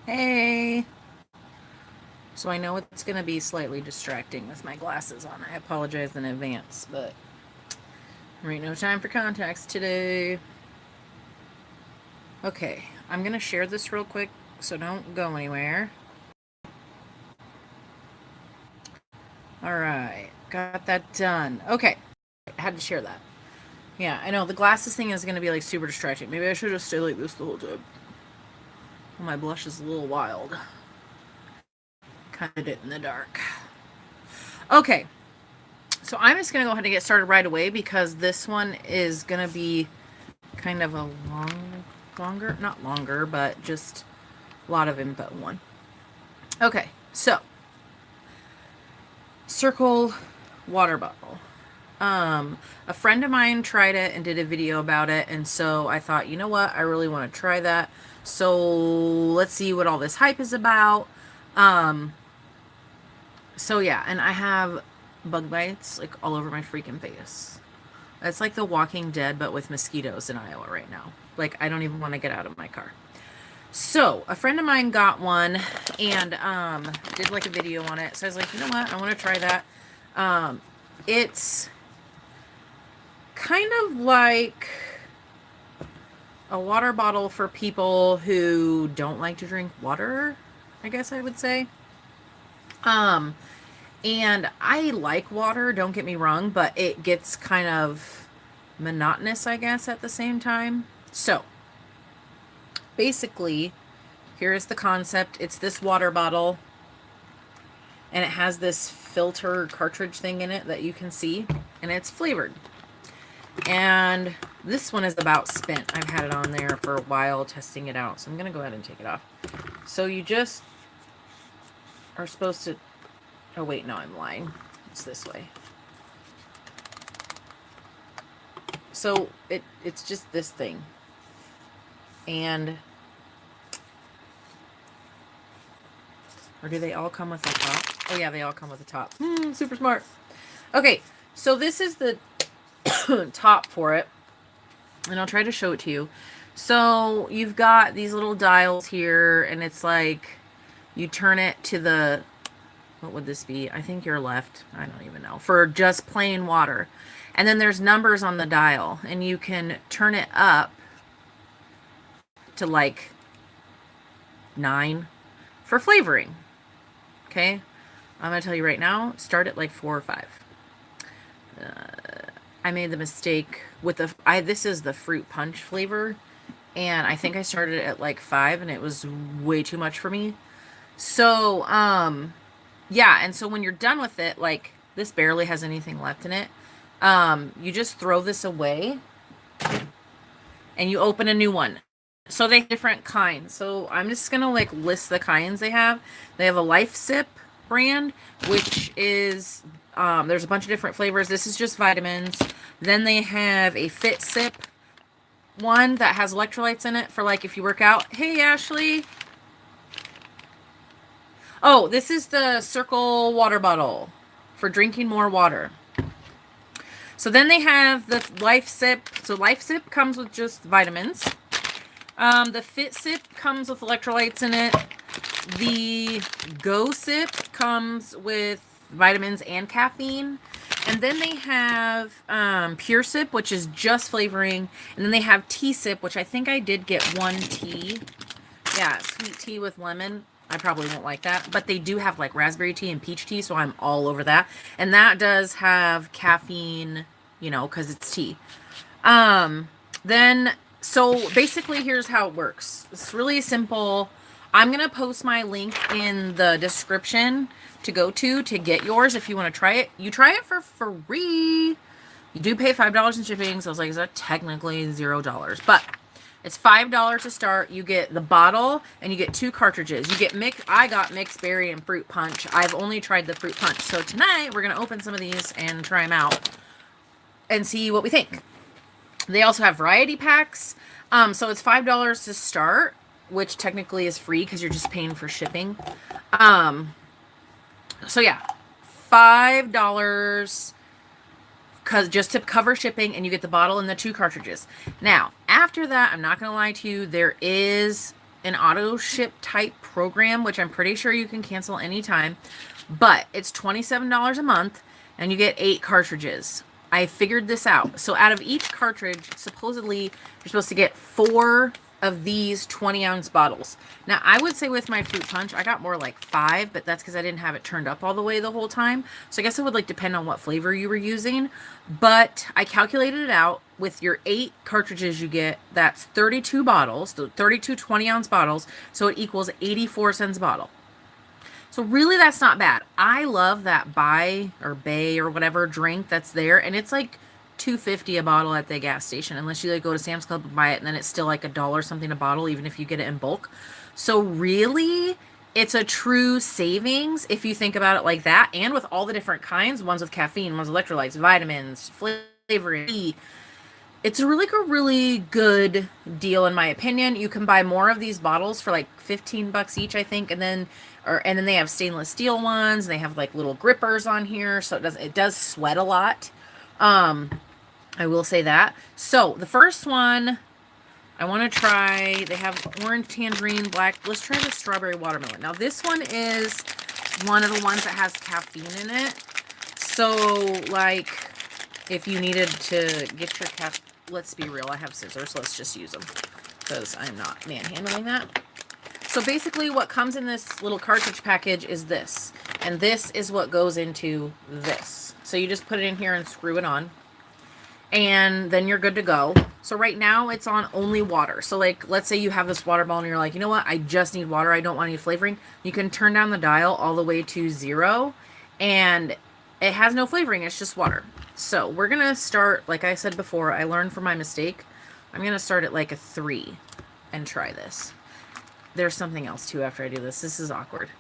Hey. So I know it's going to be slightly distracting with my glasses on. I apologize in advance, but there ain't no time for contacts today. Okay, I'm going to share this real quick, so don't go anywhere. All right, got that done. Okay, I had to share that. Yeah, I know the glasses thing is going to be like super distracting. Maybe I should just stay like this the whole time. Well, my blush is a little wild. Kind of it in the dark. Okay, so I'm just going to go ahead and get started right away because this one is going to be kind of a longer, not longer, but just a lot of info in one. Okay, so Cirkul water bottle. A friend of mine tried it and did a video about it, and so I thought, you know what, I really want to try that. So let's see what all this hype is about. Um, so yeah, and I have bug bites like all over my freaking face. It's like The Walking Dead, but with mosquitoes in Iowa right now. Like, I don't even want to get out of my car. So, a friend of mine got one and did like a video on it. So I was like, you know what? I want to try that. It's kind of like a water bottle for people who don't like to drink water, I guess I would say. Um, and I like water, don't get me wrong, but it gets kind of monotonous, I guess, at the same time. So, basically, here is the concept. It's this water bottle, and it has this filter cartridge thing in it that you can see, and it's flavored. And this one is about spent. I've had it on there for a while testing it out, so I'm going to go ahead and take it off. So you just are supposed to... Oh, wait, no, I'm lying. It's this way. So it's just this thing. And... Or do they all come with a top? Oh, yeah, they all come with a top. Super smart. Okay, so this is the top for it. And I'll try to show it to you. So you've got these little dials here, and it's like you turn it to the... What would this be? I think your left. I don't even know. For just plain water. And then there's numbers on the dial, and you can turn it up to like 9 for flavoring. Okay, I'm going to tell you right now, start at like 4 or 5. I made the mistake with this is the fruit punch flavor, and I think I started at like 5, and it was way too much for me. So, yeah, and so when you're done with it, like, this barely has anything left in it, you just throw this away, and you open a new one. So they have different kinds. So I'm just going to like list the kinds they have. They have a Life Sip brand, which is, there's a bunch of different flavors. This is just vitamins. Then they have a Fit Sip one that has electrolytes in it for like if you work out. Hey, Ashley. Oh, this is the Cirkul water bottle for drinking more water. So then they have the Life Sip. So Life Sip comes with just vitamins. The Fit Sip comes with electrolytes in it. The Go Sip comes with vitamins and caffeine. And then they have Pure Sip, which is just flavoring. And then they have Tea Sip, which I think I did get one tea. Yeah, sweet tea with lemon. I probably won't like that. But they do have like raspberry tea and peach tea, so I'm all over that. And that does have caffeine, you know, because it's tea. Then... So basically, here's how it works. It's really simple. I'm going to post my link in the description to go to get yours if you want to try it. You try it for free. You do pay $5 in shipping, so I was like, is that technically $0? But it's $5 to start. You get the bottle, and you get 2 cartridges. You get I got mixed berry and fruit punch. I've only tried the fruit punch. So tonight, we're going to open some of these and try them out and see what we think. They also have variety packs. So it's $5 to start, which technically is free because you're just paying for shipping. So yeah, $5 just to cover shipping, and you get the bottle and the 2 cartridges. Now, after that, I'm not going to lie to you, there is an auto ship type program, which I'm pretty sure you can cancel anytime, but it's $27 a month and you get 8 cartridges. I figured this out. So out of each cartridge, supposedly you're supposed to get 4 of these 20-ounce bottles. Now, I would say with my fruit punch, I got more like 5, but that's because I didn't have it turned up all the way the whole time. So I guess it would like depend on what flavor you were using. But I calculated it out. With your 8 cartridges you get, that's 32 bottles, so 32 20-ounce bottles, so it equals 84 cents a bottle. So really, that's not bad. I love that buy or bay or whatever drink that's there, and it's like $2.50 a bottle at the gas station, unless you like go to Sam's Club and buy it, and then it's still like $1 something a bottle, even if you get it in bulk. So really, it's a true savings if you think about it like that, and with all the different kinds, ones with caffeine, ones with electrolytes, vitamins, flavoring. It's a really good deal in my opinion. You can buy more of these bottles for like 15 bucks each, I think, and then they have stainless steel ones. They have like little grippers on here, so it does sweat a lot. I will say that. So the first one I want to try, they have orange, tangerine, black. Let's try the strawberry watermelon. Now this one is one of the ones that has caffeine in it. So like if you needed to get your caffeine, let's be real, I have scissors. Let's just use them because I'm not manhandling that. So basically what comes in this little cartridge package is this. And this is what goes into this. So you just put it in here and screw it on. And then you're good to go. So right now it's on only water. So like, let's say you have this water bottle and you're like, you know what? I just need water. I don't want any flavoring. You can turn down the dial all the way to 0. And it has no flavoring. It's just water. So we're going to start, like I said before, I learned from my mistake. I'm going to start at like a 3 and try this. There's something else too after I do this. This is awkward.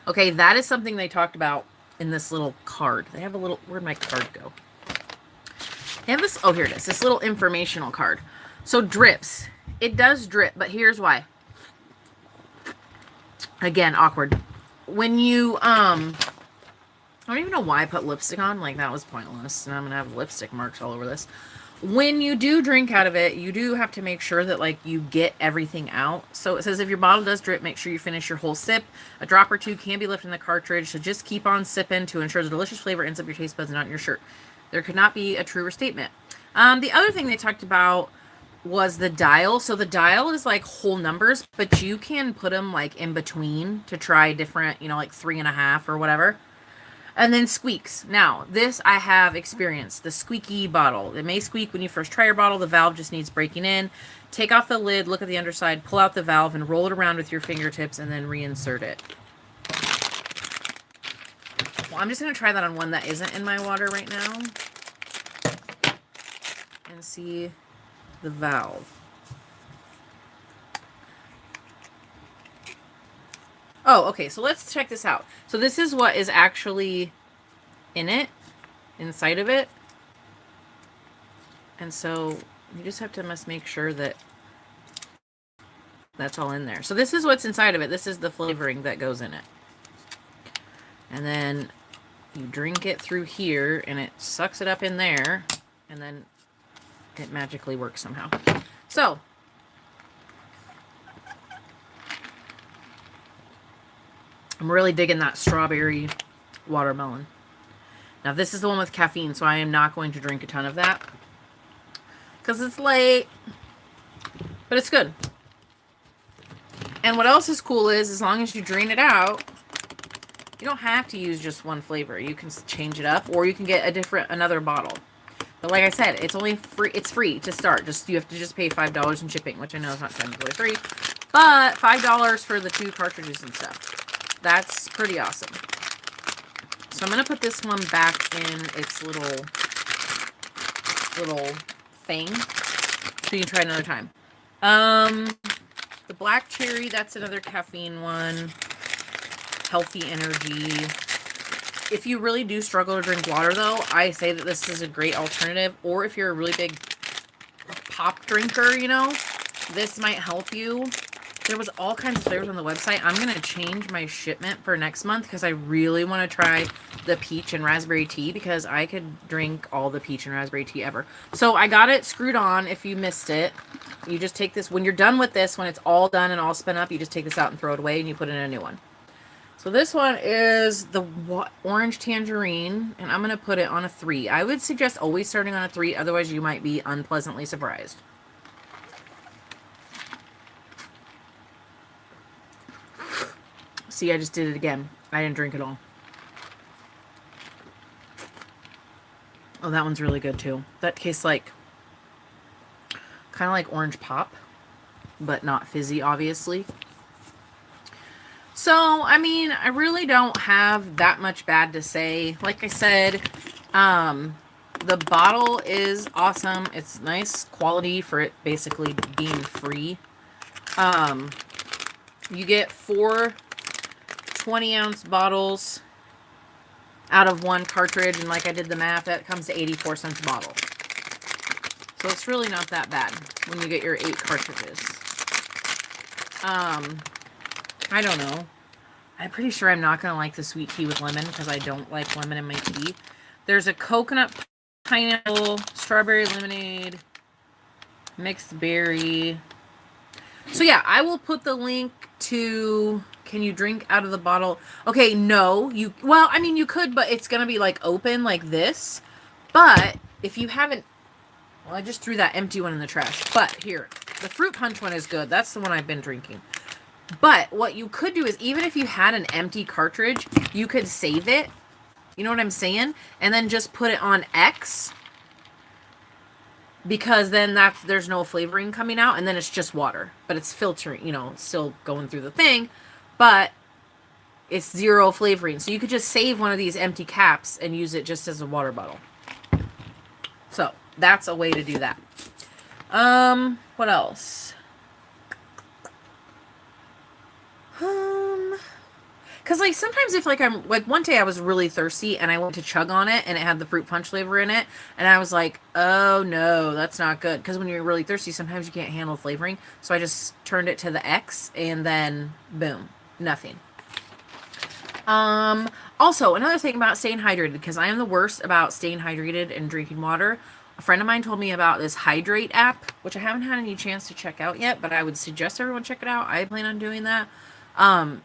Okay, that is something they talked about in this little card. They have a little, where'd my card go? They have this, oh, here it is. This little informational card. So drips. It does drip, but here's why. Again, awkward. When you, I don't even know why I put lipstick on. Like, that was pointless. And I'm going to have lipstick marks all over this. When you do drink out of it, you do have to make sure that, like, you get everything out. So it says if your bottle does drip, make sure you finish your whole sip. A drop or two can be left in the cartridge, so just keep on sipping to ensure the delicious flavor ends up your taste buds and not in your shirt. There could not be a truer statement. The other thing they talked about was the dial. So the dial is like whole numbers, but you can put them like in between to try different, you know, like 3.5 or whatever. And then squeaks. Now, this I have experienced. The squeaky bottle. It may squeak when you first try your bottle. The valve just needs breaking in. Take off the lid, look at the underside, pull out the valve, and roll it around with your fingertips, and then reinsert it. Well, I'm just going to try that on one that isn't in my water right now. And see the valve. Oh, okay, so let's check this out. So this is what is actually in it, inside of it. And so you just have to make sure that that's all in there. So this is what's inside of it. This is the flavoring that goes in it. And then you drink it through here, and it sucks it up in there, and then it magically works somehow. So I'm really digging that strawberry watermelon. Now this is the one with caffeine, so I am not going to drink a ton of that because it's late, but it's good. And what else is cool is, as long as you drain it out, you don't have to use just one flavor. You can change it up, or you can get another bottle. But like I said, it's only free. It's free to start. You have to just pay $5 in shipping, which I know is not technically free, but $5 for the 2 cartridges and stuff. That's pretty awesome. So I'm gonna put this one back in its little thing, so you can try another time. The black cherry, that's another caffeine one. Healthy energy. If you really do struggle to drink water, though, I say that this is a great alternative. Or if you're a really big pop drinker, you know, this might help you. There was all kinds of flavors on the website. I'm going to change my shipment for next month because I really want to try the peach and raspberry tea because I could drink all the peach and raspberry tea ever. So I got it screwed on if you missed it. You just take this, when you're done with this, when it's all done and all spun up, you just take this out and throw it away and you put in a new one. So this one is the orange tangerine, and I'm going to put it on a 3. I would suggest always starting on a 3, otherwise you might be unpleasantly surprised. See, I just did it again. I didn't drink it all. Oh, that one's really good too. That tastes like, kind of like orange pop, but not fizzy, obviously. So, I mean, I really don't have that much bad to say. Like I said, the bottle is awesome. It's nice quality for it basically being free. You get 4 20-ounce bottles out of one cartridge, and like I did the math, that comes to 84 cents a bottle. So it's really not that bad when you get your 8 cartridges. I don't know. I'm pretty sure I'm not going to like the sweet tea with lemon because I don't like lemon in my tea. There's a coconut, pineapple, strawberry lemonade, mixed berry. So yeah, I will put the link to, can you drink out of the bottle? Okay, no. Well, I mean, you could, but it's going to be like open like this. But if you haven't, well, I just threw that empty one in the trash. But here, the fruit punch one is good. That's the one I've been drinking. But what you could do is, even if you had an empty cartridge, you could save it. You know what I'm saying? And then just put it on X. Because then there's no flavoring coming out, and then it's just water. But it's filtering, you know, still going through the thing. But it's 0 flavoring. So you could just save one of these empty caps and use it just as a water bottle. So that's a way to do that. What else? Because, like, sometimes if, like, I'm, like, one day I was really thirsty and I went to chug on it and it had the fruit punch flavor in it. And I was like, oh, no, that's not good. Because when you're really thirsty, sometimes you can't handle flavoring. So I just turned it to the X and then, boom, nothing. Also, another thing about staying hydrated, because I am the worst about staying hydrated and drinking water. A friend of mine told me about this Hydrate app, which I haven't had any chance to check out yet, but I would suggest everyone check it out. I plan on doing that.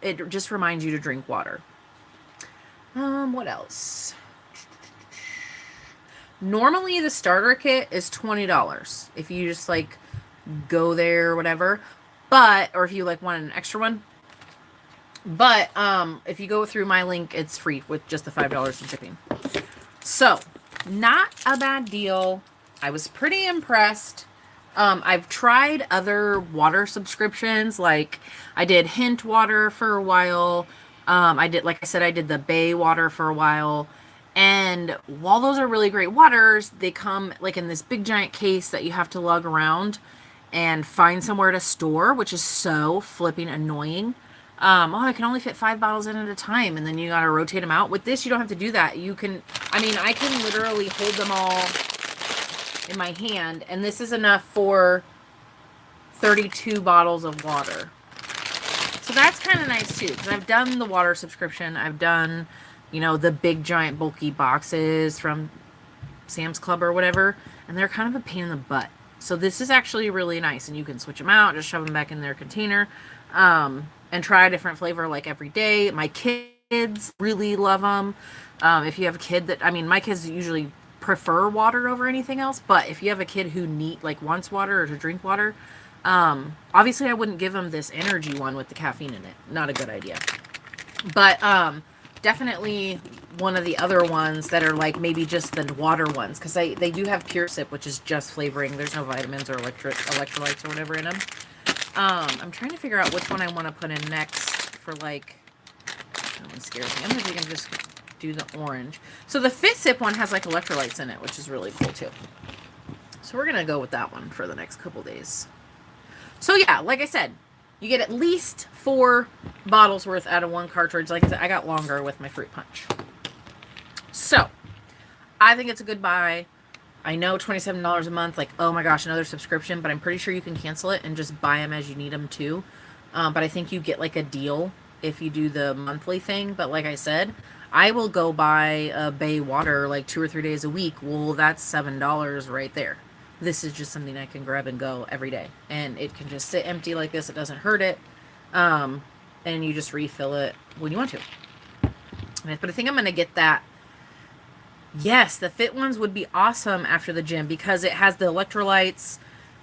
It just reminds you to drink water. What else? Normally the starter kit is $20 if you just like go there or whatever, but, or if you like want an extra one. But, if you go through my link, it's free with just the $5 in shipping. So, not a bad deal. I was pretty impressed. I've tried other water subscriptions, like I did Hint water for a while. Like I said, I did the Bay water for a while. And while those are really great waters, they come like in this big giant case that you have to lug around and find somewhere to store, which is so flipping annoying. I can only fit 5 bottles in at a time, and then you gotta rotate them out. With this, you don't have to do that. You can, I mean, I can literally hold them all in my hand, and this is enough for 32 bottles of water. So that's kind of nice too, because I've done the water subscription. I've done, you know, the big giant bulky boxes from Sam's Club or whatever, and they're kind of a pain in the butt. So this is actually really nice, and you can switch them out, just shove them back in their container, and try a different flavor like every day. My kids really love them. If you have a kid that, I mean, my kids usually prefer water over anything else, but if you have a kid who wants water or to drink water, obviously I wouldn't give them this energy one with the caffeine in it. Not a good idea. But definitely one of the other ones that are like maybe just the water ones, because they do have Pure Sip, which is just flavoring. There's no vitamins or electrolytes or whatever in them. I'm trying to figure out which one I want to put in next for, like, that one scares me. I'm going to just do the orange. So the Fit Sip one has like electrolytes in it, which is really cool too. So we're going to go with that one for the next couple days. So yeah, like I said, you get at least 4 bottles worth out of one cartridge. Like I said, I got longer with my fruit punch. So I think it's a good buy. I know $27 a month, like, oh my gosh, another subscription, but I'm pretty sure you can cancel it and just buy them as you need them too. But I think you get like a deal if you do the monthly thing. But like I said, I will go buy a Bay water like 2 or 3 days a week. Well, that's $7 right there. This is just something I can grab and go every day, and it can just sit empty like this. It doesn't hurt it, and you just refill it when you want to. But I think I'm gonna get that. Yes, the Fit ones would be awesome after the gym because it has the electrolytes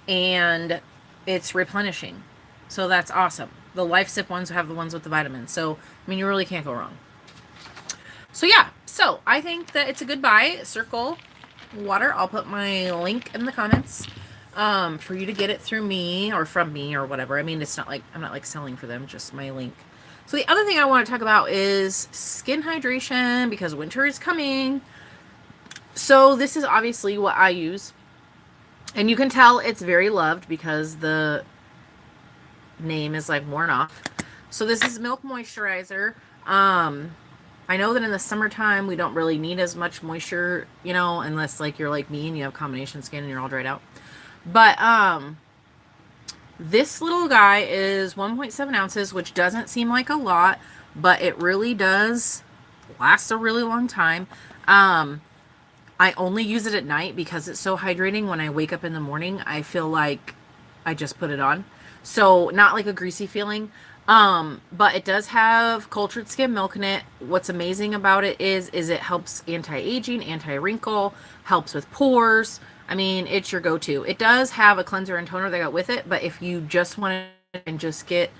and it's replenishing. So that's awesome. The Life Sip ones have the ones with the vitamins. So, I mean, you really can't go wrong. So, yeah. So, I think that it's a good buy. Cirkul water. I'll put my link in the comments for you to get it through me or from me or whatever. I mean, it's not like, I'm not like selling for them, just my link. So, the other thing I want to talk about is skin hydration because winter is coming. So, this is obviously what I use. And you can tell it's very loved because the name is like worn off. So this is Milk Moisturizer. I know that in the summertime we don't really need as much moisture, you know, unless like you're like me and you have combination skin and you're all dried out. But this little guy is 1.7 ounces, which doesn't seem like a lot, but it really does last a really long time. I only use it at night because it's so hydrating. When I wake up in the morning, I feel like I just put it on. So not like a greasy feeling. But it does have cultured skim milk in it. What's amazing about it is it helps anti-aging, anti-wrinkle, helps with pores. I mean, it's your go-to. It does have a cleanser and toner that got with it, but if you just want to and just get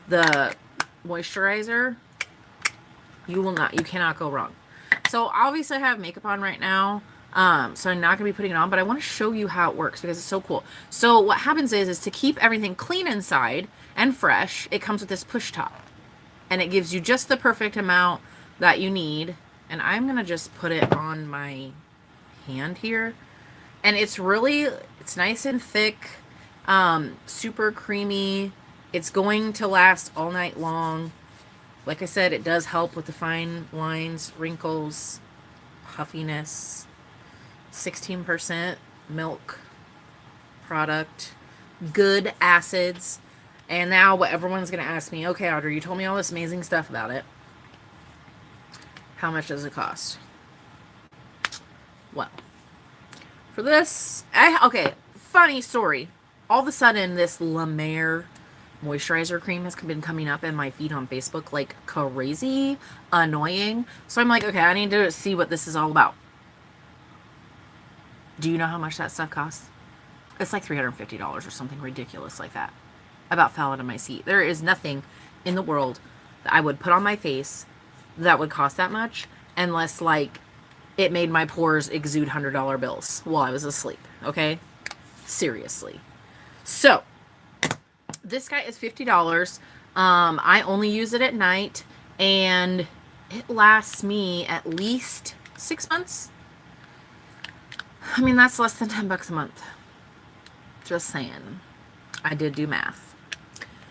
the moisturizer, you cannot go wrong. So obviously I have makeup on right now. So I'm not going to be putting it on, but I want to show you how it works because it's so cool. So what happens is to keep everything clean inside and fresh, it comes with this push top. And it gives you just the perfect amount that you need. And I'm going to just put it on my hand here. And it's nice and thick, super creamy. It's going to last all night long. Like I said, it does help with the fine lines, wrinkles, puffiness. 16% milk product, good acids. And now what everyone's going to ask me, okay, Audrey, you told me all this amazing stuff about it. How much does it cost? Well, for this, okay, funny story. All of a sudden, this La Mer moisturizer cream has been coming up in my feed on Facebook like crazy, annoying. So I'm like, okay, I need to see what this is all about. Do you know how much that stuff costs? It's like $350 or something ridiculous like that. I about fell out of my seat. There is nothing in the world that I would put on my face that would cost that much unless like it made my pores exude $100 bills while I was asleep. Okay? Seriously. So, this guy is $50. I only use it at night and it lasts me at least 6 months. I mean, that's less than $10 a month. Just saying. I did do math.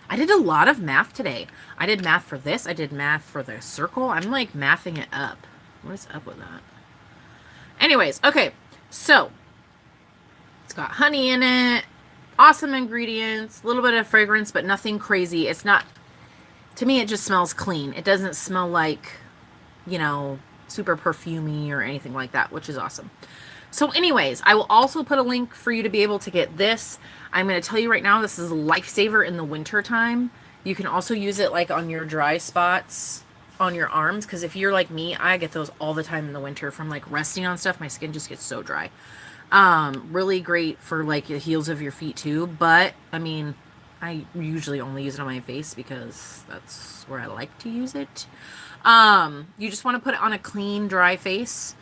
I did a lot of math today. I did math for this. I did math for the Cirkul. I'm like mathing it up. What is up with that? Anyways, okay. So, it's got honey in it. Awesome ingredients. A little bit of fragrance, but nothing crazy. It's not, to me, it just smells clean. It doesn't smell like, you know, super perfumey or anything like that, which is awesome. So anyways, I will also put a link for you to be able to get this. I'm going to tell you right now, this is a lifesaver in the winter time. You can also use it like on your dry spots on your arms, because if you're like me, I get those all the time in the winter from like resting on stuff. My skin just gets so dry. Really great for like the heels of your feet too, but I mean, I usually only use it on my face because that's where I like to use it. You just want to put it on a clean, dry face.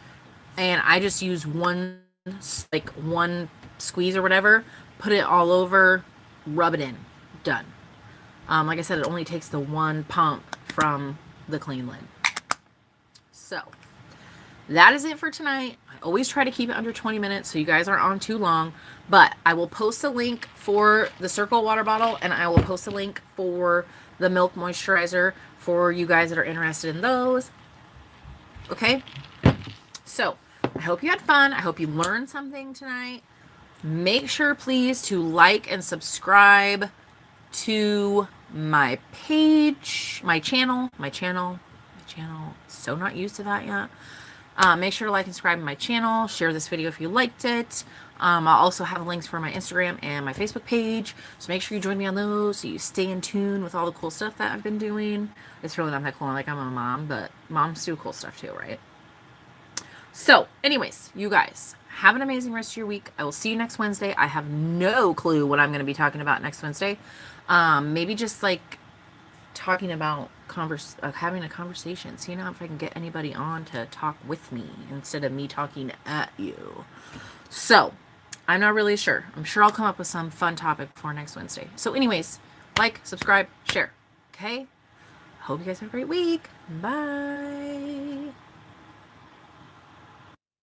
And I just use one squeeze or whatever, put it all over, rub it in, done. Like I said, it only takes the one pump from the clean lid. So, that is it for tonight. I always try to keep it under 20 minutes so you guys aren't on too long. But I will post a link for the Cirkul water bottle, and I will post a link for the milk moisturizer for you guys that are interested in those. Okay? So, I hope you had fun. I hope you learned something tonight. Make sure, please, to like and subscribe to my page, my channel. So not used to that yet. Make sure to like and subscribe to my channel. Share this video if you liked it. I'll also have links for my Instagram and my Facebook page. So make sure you join me on those so you stay in tune with all the cool stuff that I've been doing. It's really not that cool. Like, I'm a mom, but moms do cool stuff too, right? So anyways, you guys have an amazing rest of your week. I will see you next Wednesday. I have no clue what I'm going to be talking about next Wednesday. Maybe just like talking about having a conversation, seeing if I can get anybody on to talk with me instead of me talking at you. So I'm not really sure. I'm sure I'll come up with some fun topic for next Wednesday. So anyways, like, subscribe, share. Okay? Hope you guys have a great week. Bye.